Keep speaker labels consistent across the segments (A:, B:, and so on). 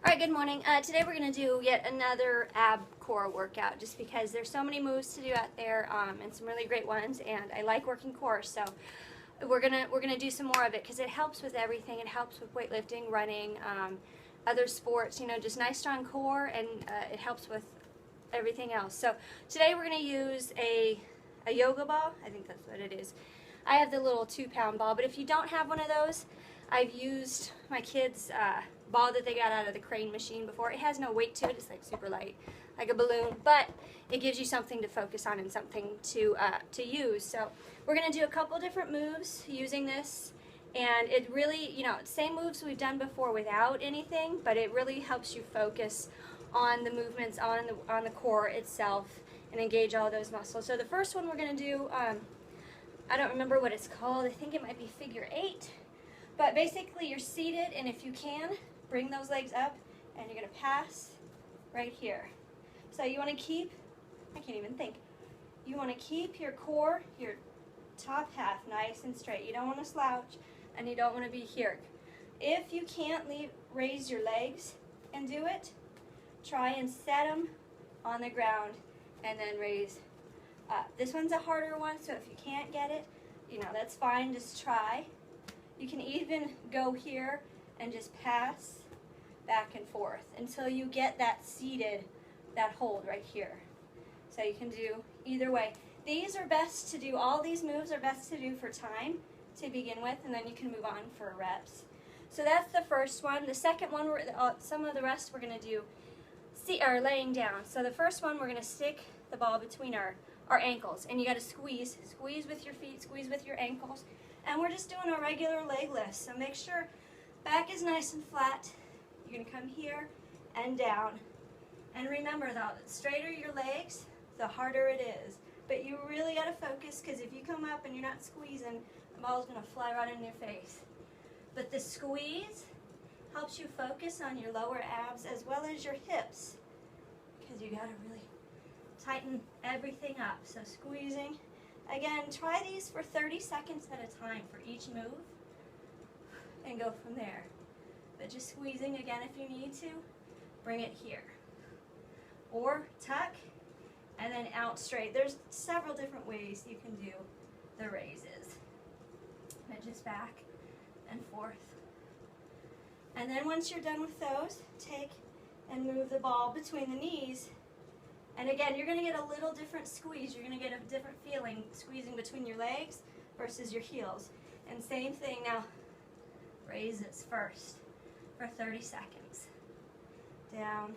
A: Alright, good morning. Today we're going to do yet another ab core workout just because there's so many moves to do out there and some really great ones, and I like working core, so we're gonna do some more of it because it helps with everything. It helps with weightlifting, running, other sports, you know, just nice strong core, and it helps with everything else. So today we're going to use a yoga ball. I think that's what it is. I have the little 2-pound ball, but if you don't have one of those, I've used my kids' ball that they got out of the crane machine before. It has no weight to it. It's like super light, like a balloon, but it gives you something to focus on and something to use. So we're going to do a couple different moves using this, and it really, you know, same moves we've done before without anything, but it really helps you focus on the movements on the core itself and engage all those muscles. So the first one we're going to do, I don't remember what it's called. I think it might be figure 8. But basically you're seated, and if you can, bring those legs up, and you're going to pass right here. So you want to keep, I can't even think, you want to keep your core, your top half nice and straight. You don't want to slouch, and you don't want to be here. If you can't raise your legs and do it, try and set them on the ground and then raise up. This one's a harder one, so if you can't get it, you know, that's fine, just try. You can even go here and just pass back and forth until you get that seated, that hold right here. So you can do either way. These are best to do, all these moves are best to do for time to begin with, and then you can move on for reps. So that's the first one. The second one, some of the rest we're going to do laying down. So the first one, we're going to stick the ball between our ankles, and you got to squeeze with your feet, squeeze with your ankles. And we're just doing a regular leg lift, so make sure back is nice and flat. You're going to come here and down. And remember, though, the straighter your legs, the harder it is. But you really got to focus, because if you come up and you're not squeezing, the ball's going to fly right in your face. But the squeeze helps you focus on your lower abs as well as your hips, because you got to really tighten everything up. So squeezing. Again, try these for 30 seconds at a time for each move and go from there. But just squeezing again if you need to. Bring it here. Or tuck and then out straight. There's several different ways you can do the raises. And just back and forth. And then once you're done with those, take and move the ball between the knees. And again, you're going to get a little different squeeze. You're going to get a different feeling squeezing between your legs versus your heels. And same thing now, raises first for 30 seconds. Down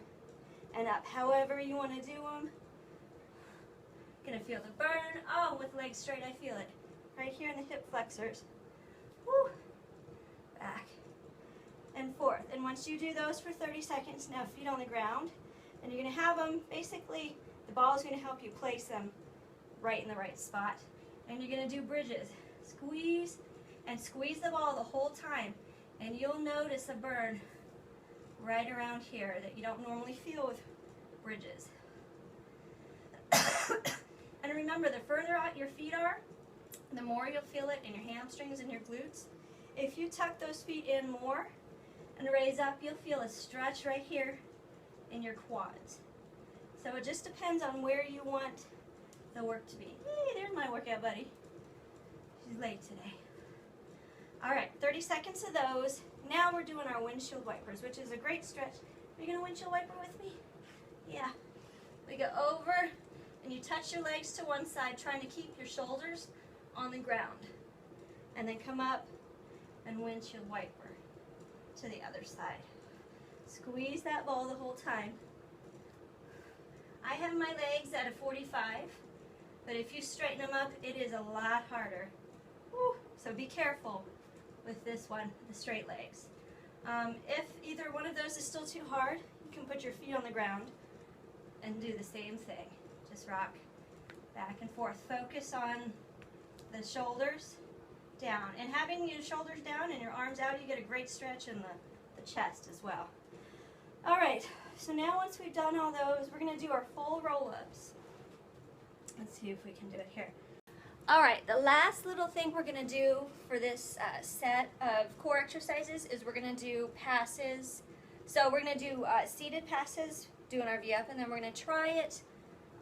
A: and up. However you want to do them. Going to feel the burn. Oh, with legs straight, I feel it. Right here in the hip flexors. Woo. Back and forth. And once you do those for 30 seconds, now feet on the ground. And you're going to have them, basically, the ball is going to help you place them right in the right spot. And you're going to do bridges. Squeeze and squeeze the ball the whole time. And you'll notice a burn right around here that you don't normally feel with bridges. And remember, the further out your feet are, the more you'll feel it in your hamstrings and your glutes. If you tuck those feet in more and raise up, you'll feel a stretch right here in your quads. So it just depends on where you want the work to be. Hey, there's my workout buddy. She's late today. Alright, 30 seconds of those. Now we're doing our windshield wipers, which is a great stretch. Are you going to windshield wiper with me? Yeah. We go over and you touch your legs to one side, trying to keep your shoulders on the ground. And then come up and windshield wiper to the other side. Squeeze that ball the whole time. I have my legs at a 45, but if you straighten them up, it is a lot harder. Woo. So be careful with this one, the straight legs. If either one of those is still too hard, you can put your feet on the ground and do the same thing. Just rock back and forth. Focus on the shoulders down. And having your shoulders down and your arms out, you get a great stretch in the chest as well. Alright, so now once we've done all those, we're going to do our full roll-ups. Let's see if we can do it here. Alright, the last little thing we're going to do for this set of core exercises is we're going to do passes So we're going to do seated passes, doing our V-up, and then we're going to try it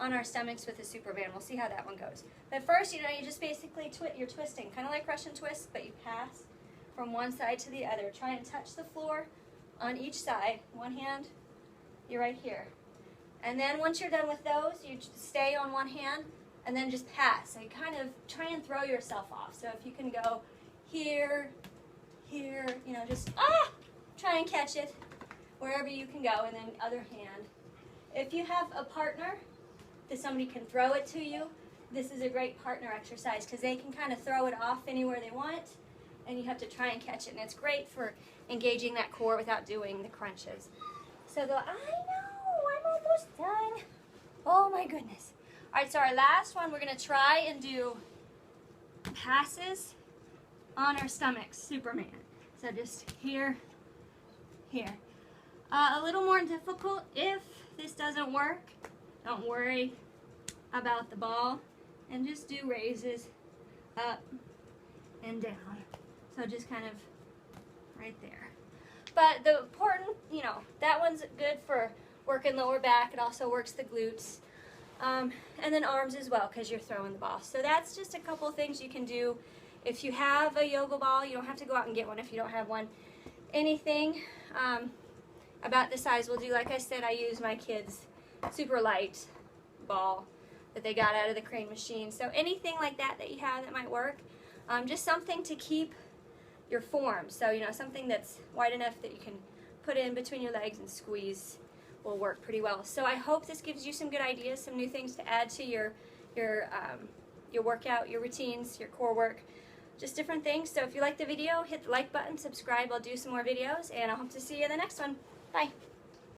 A: on our stomachs with a super band. We'll see how that one goes. But first, you just basically you're twisting, kind of like Russian twists, but you pass from one side to the other. Try and touch the floor on each side. One hand, you're right here. And then once you're done with those, you stay on one hand and then just pass. So you kind of try and throw yourself off. So if you can go here, here, just try and catch it wherever you can go, and then other hand. If you have a partner that somebody can throw it to you, this is a great partner exercise because they can kind of throw it off anywhere they want, and you have to try and catch it. And it's great for engaging that core without doing the crunches. So I know, I'm almost done. Oh my goodness. All right, so our last one, we're going to try and do passes on our stomachs, Superman. So just here, here. A little more difficult if this doesn't work. Don't worry about the ball, and just do raises up and down. So just kind of right there. But the important, that one's good for working lower back. It also works the glutes. And then arms as well, because you're throwing the ball. So that's just a couple things you can do. If you have a yoga ball, you don't have to go out and get one if you don't have one. Anything about the size will do. Like I said, I use my kids' super light ball that they got out of the crane machine. So anything like that you have that might work. Just something to keep your form. So, something that's wide enough that you can put in between your legs and squeeze will work pretty well. So I hope this gives you some good ideas, some new things to add to your workout, your routines, your core work, just different things. So if you like the video, hit the like button, subscribe. I'll do some more videos, and I hope to see you in the next one. Bye.